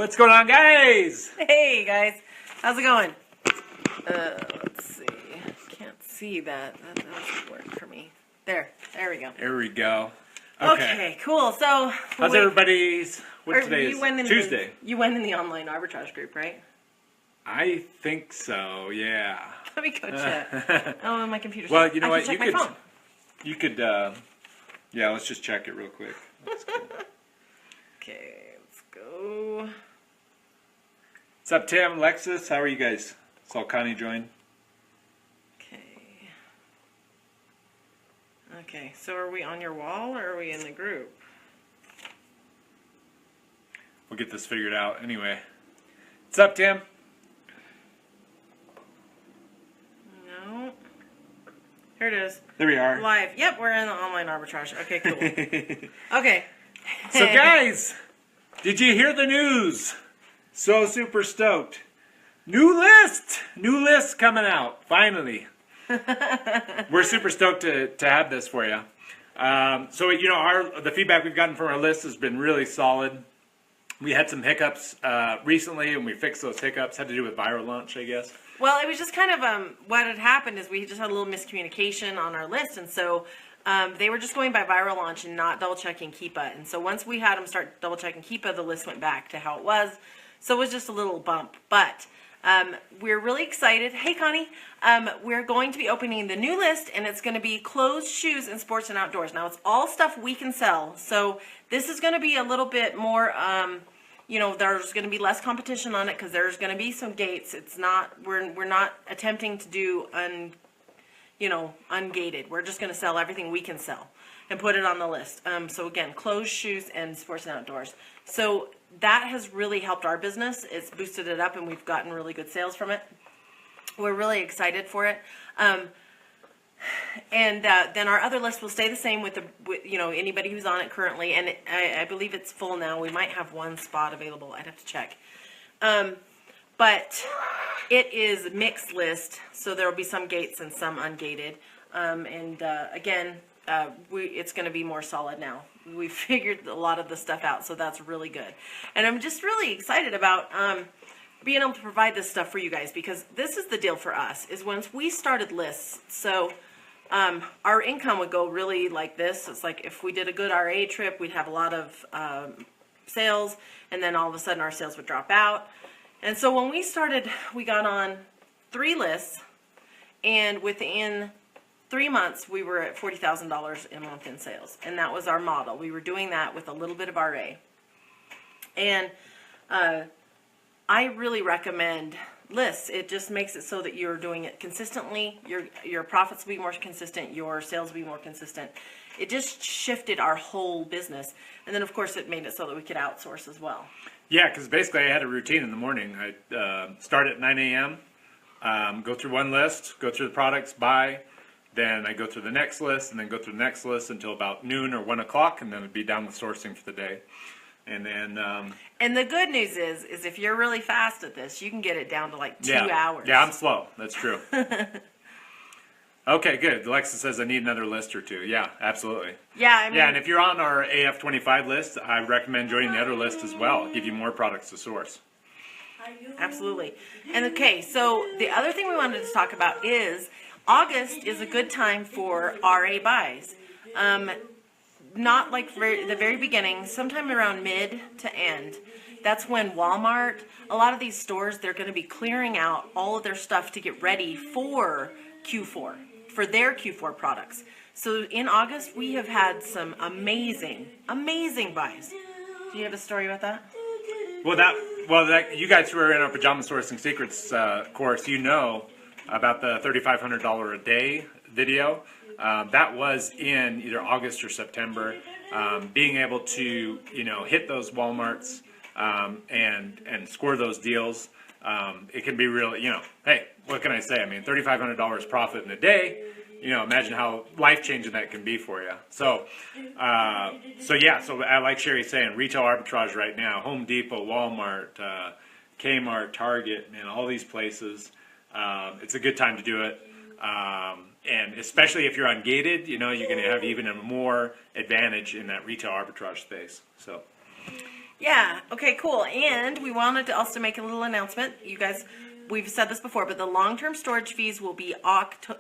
What's going on, guys? Hey guys, how's it going? Let's see. Can't see that. That doesn't work for me. There we go. There we go. Okay, cool. So how's everybody's? What today is? Tuesday. You went in the online arbitrage group, right? I think so. Yeah. Let me go check. Oh, my computer's. Well, you know what? You could. You could. Yeah. Let's just check it real quick. That's cool. Okay, let's go. What's up, Tim? Lexus? How are you guys? Saw Connie join. Okay, so are we on your wall or are we in the group? We'll get this figured out anyway. What's up, Tim? No. Here it is. There we are. Live. Yep, we're in the online arbitrage. Okay, cool. Okay. So, guys, did you hear the news? So super stoked. New list coming out, finally. We're super stoked to have this for you. So, you know, the feedback we've gotten from our list has been really solid. We had some hiccups recently, and we fixed those hiccups. Had to do with viral launch, I guess. Well, it was just kind of what had happened is we just had a little miscommunication on our list, and so they were just going by viral launch and not double checking Keepa. And so once we had them start double checking Keepa, the list went back to how it was. So it was just a little bump, but we're really excited. Hey, Connie, we're going to be opening the new list, and it's going to be clothes, shoes, and sports and outdoors. Now, it's all stuff we can sell, so this is going to be a little bit more, you know, there's going to be less competition on it because there's going to be some gates. It's not, we're not attempting to do ungated. We're just going to sell everything we can sell and put it on the list. So again, clothes, shoes, and sports and outdoors. So that has really helped our business. It's boosted it up, and we've gotten really good sales from it. We're really excited for it. And then our other list will stay the same with anybody who's on it currently. And I believe it's full now. We might have one spot available. I'd have to check. But it is mixed list, so there will be some gates and some ungated. Again, it's going to be more solid now. We figured a lot of the stuff out, so that's really good. And I'm just really excited about being able to provide this stuff for you guys, because this is the deal for us, is once we started lists, so our income would go really like this. It's like if we did a good RA trip, we'd have a lot of sales, and then all of a sudden our sales would drop out. And so when we started, we got on 3 lists, and within 3 months, we were at $40,000 a month in sales, and that was our model. We were doing that with a little bit of RA. And I really recommend lists. It just makes it so that you're doing it consistently. Your profits will be more consistent. Your sales will be more consistent. It just shifted our whole business. And then, of course, it made it so that we could outsource as well. Yeah, because basically I had a routine in the morning. I start at 9 a.m., go through one list, go through the products, buy. Then I go through the next list, and then go through the next list until about noon or 1 o'clock, and then I'd be done with sourcing for the day. And then and the good news is if you're really fast at this, you can get it down to like 2 hours. Yeah, I'm slow. That's true. Okay, good. Alexa says I need another list or two. Yeah, absolutely. Yeah, I mean, yeah, and if you're on our AF25 list, I recommend joining the other list as well. Give you more products to source. Absolutely. And okay, so the other thing we wanted to talk about is August is a good time for RA buys. Not like the very beginning, sometime around mid to end. That's when Walmart, a lot of these stores, they're going to be clearing out all of their stuff to get ready for Q4, for their Q4 products. So in August, we have had some amazing buys. Do you have a story about that? Well, you guys who are in our Pajama Sourcing Secrets course, you know about the $3,500 a day video. That was in either August or September. Being able to, hit those Walmarts and score those deals, it can be really, hey, what can I say? I mean, $3,500 profit in a day. Imagine how life-changing that can be for you. So I like Sherry saying, retail arbitrage right now, Home Depot, Walmart, Kmart, Target, man, all these places. It's a good time to do it. And especially if you're ungated, you're going to have even a more advantage in that retail arbitrage space. So, Yeah. Okay. Cool. And we wanted to also make a little announcement. You guys, we've said this before, but the long-term storage fees will be August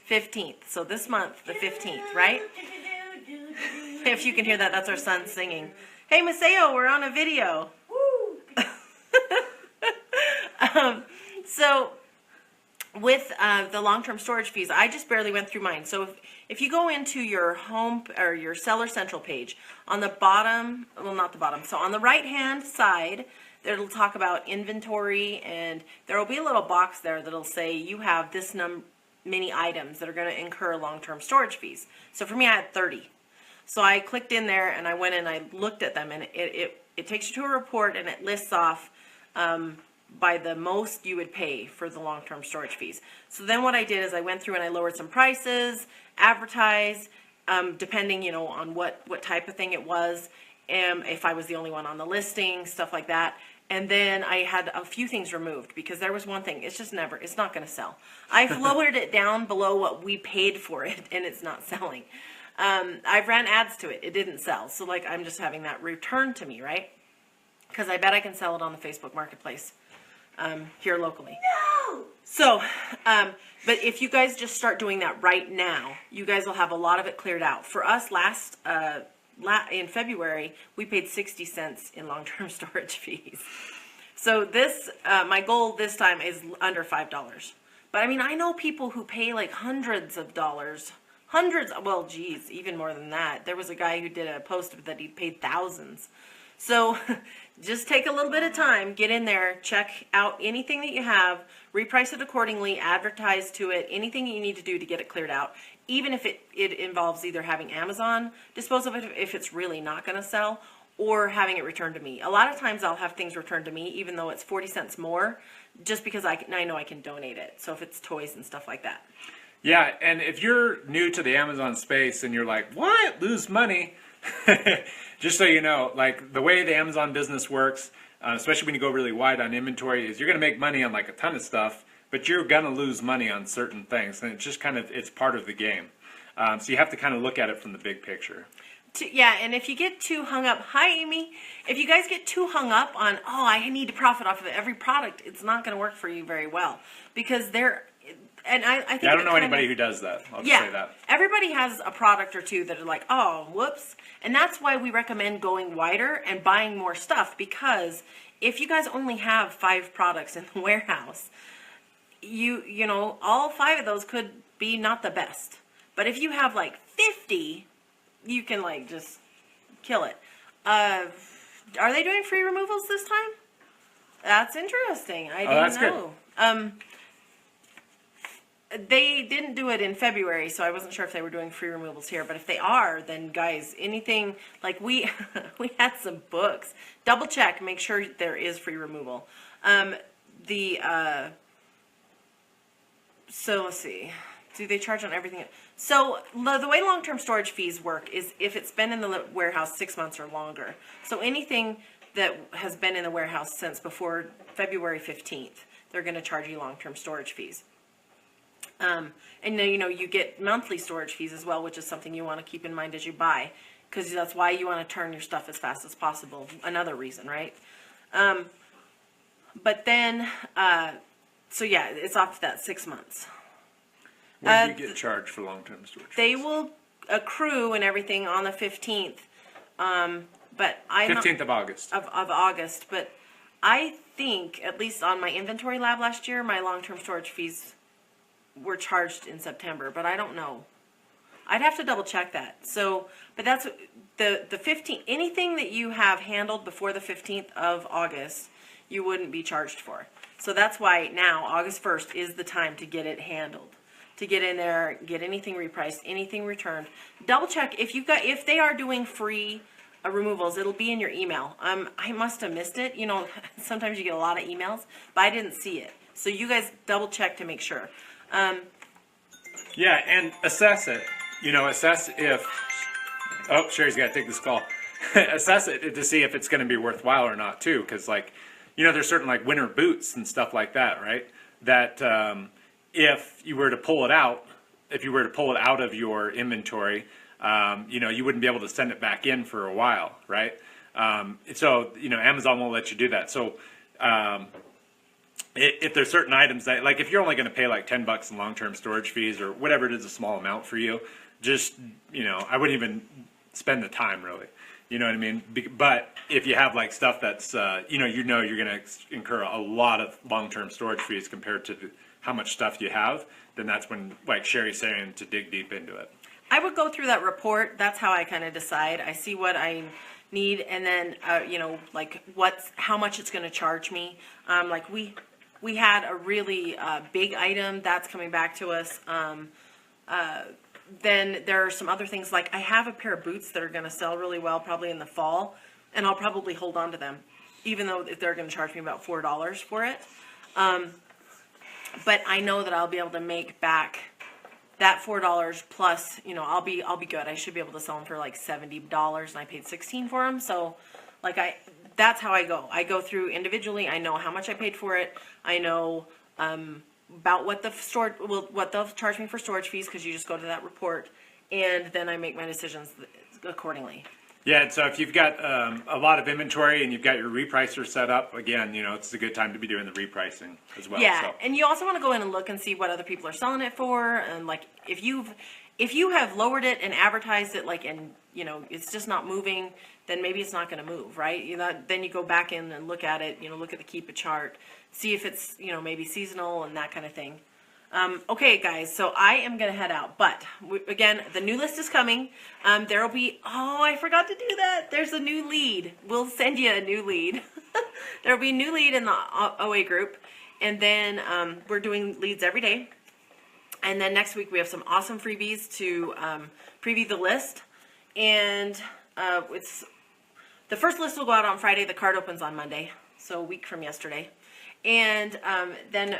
15th. So this month, the 15th, right? If you can hear that, that's our son singing. Hey, Maseo, we're on a video. So with the long-term storage fees, I just barely went through mine. So if you go into your home or your Seller Central page, on the bottom, well, not the bottom, so on the right-hand side, it'll talk about inventory, and there will be a little box there that'll say you have this many items that are going to incur long-term storage fees. So for me, I had 30. So I clicked in there and I went and I looked at them, and it takes you to a report, and it lists off by the most you would pay for the long-term storage fees. So then what I did is I went through and I lowered some prices, advertised, depending, on what type of thing it was, if I was the only one on the listing, stuff like that. And then I had a few things removed because there was one thing, it's not going to sell. I've lowered it down below what we paid for it, and it's not selling. I've ran ads to it. It didn't sell. So I'm just having that returned to me, right? Because I bet I can sell it on the Facebook Marketplace here locally. No! So, but if you guys just start doing that right now, you guys will have a lot of it cleared out. For us in February, we paid 60 cents in long-term storage fees. So this, my goal this time is under $5. But I mean, I know people who pay like hundreds of dollars. Well, geez, even more than that. There was a guy who did a post that he paid thousands. So just take a little bit of time, get in there, check out anything that you have, reprice it accordingly, advertise to it, anything you need to do to get it cleared out, even if it involves either having Amazon dispose of it if it's really not going to sell, or having it returned to me. A lot of times I'll have things returned to me, even though it's 40 cents more, just because I know I can donate it. So if it's toys and stuff like that. Yeah, and if you're new to the Amazon space and you're like, what? Lose money? Just so you know, the way the Amazon business works, especially when you go really wide on inventory, is you're going to make money on a ton of stuff, but you're going to lose money on certain things. And it's just it's part of the game. So you have to kind of look at it from the big picture. Yeah, and if you get too hung up, hi Amy, if you guys get too hung up on, I need to profit off of every product, it's not going to work for you very well. Because I think I don't know anybody who does that. I'll just say that. Everybody has a product or two that are like, oh, whoops. And that's why we recommend going wider and buying more stuff, because if you guys only have 5 products in the warehouse, you know, all 5 of those could be not the best. But if you have 50, you can just kill it. Are they doing free removals this time? That's interesting. I didn't know. Good. They didn't do it in February, so I wasn't sure if they were doing free removals here. But if they are, then guys, anything we had some books. Double check, make sure there is free removal. So let's see. Do they charge on everything? So the way long-term storage fees work is if it's been in the warehouse 6 months or longer. So anything that has been in the warehouse since before February 15th, they're going to charge you long-term storage fees. And then, you get monthly storage fees as well, which is something you want to keep in mind as you buy, because that's why you want to turn your stuff as fast as possible. Another reason, right? But then, so yeah, it's off that 6 months. When do you get charged for long-term storage fees? They will accrue and everything on the 15th. But I'm 15th of August. Of August. But I think, at least on my inventory lab last year, my long-term storage fees were charged in September, but I don't know. I'd have to double check that. So, but that's the 15th. Anything that you have handled before the 15th of August, you wouldn't be charged for. So that's why now, August 1st, is the time to get it handled. To get in there, get anything repriced, anything returned. Double check if they are doing free removals. It'll be in your email. I must have missed it. Sometimes you get a lot of emails, but I didn't see it. So you guys double check to make sure. Yeah, and assess it. Assess if. Oh, Sherry's got to take this call. Assess it to see if it's going to be worthwhile or not, too. Because, there's certain, winter boots and stuff like that, right? That if you were to pull it out of your inventory, you wouldn't be able to send it back in for a while, right? So, Amazon won't let you do that. So, if there's certain items that, like, if you're only going to pay like $10 in long-term storage fees or whatever it is, a small amount for you, just, I wouldn't even spend the time really. You know what I mean? But if you have like stuff that's, you're going to incur a lot of long-term storage fees compared to how much stuff you have, then that's when, like Sherry's saying, to dig deep into it. I would go through that report. That's how I kind of decide. I see what I need, and then like how much it's going to charge me. Like we had a really big item that's coming back to us. Then there are some other things, like I have a pair of boots that are going to sell really well probably in the fall, and I'll probably hold on to them, even though they're going to charge me about $4 for it. But I know that I'll be able to make back that $4 plus, I'll be good. I should be able to sell them for like $70, and I paid $16 for them. So, like that's how I go. I go through individually. I know how much I paid for it. I know about what what they'll charge me for storage fees, because you just go to that report, and then I make my decisions accordingly. Yeah, and so if you've got a lot of inventory and you've got your repricer set up, again, it's a good time to be doing the repricing as well. Yeah, so. And you also want to go in and look and see what other people are selling it for, and like if you have lowered it and advertised it, like, and it's just not moving, then maybe it's not going to move, right? Then you go back in and look at it, look at the Keepa chart, see if it's maybe seasonal and that kind of thing. Okay, guys, so I am going to head out. But, again, the new list is coming. There will be, I forgot to do that. There's a new lead. We'll send you a new lead. There will be a new lead in the OA group. And then we're doing leads every day. And then next week we have some awesome freebies to preview the list. And the first list will go out on Friday. The card opens on Monday, so a week from yesterday. And then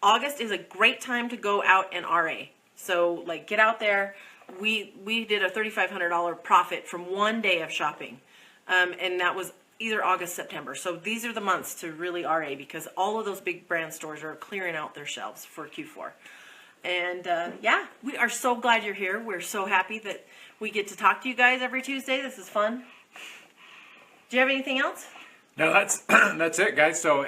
August is a great time to go out and RA. So, like, get out there. We did a $3,500 profit from one day of shopping, and that was either August, September. So these are the months to really RA, because all of those big brand stores are clearing out their shelves for Q4. And yeah, we are so glad you're here. We're so happy that we get to talk to you guys every Tuesday. This is fun. Do you have anything else? No, that's it, guys. So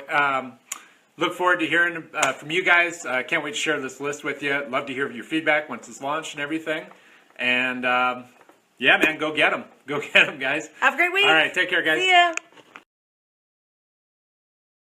look forward to hearing from you guys. Can't wait to share this list with you. Love to hear your feedback once it's launched and everything. And yeah, man, go get them. Go get them, guys. Have a great week. All right, take care, guys. See ya.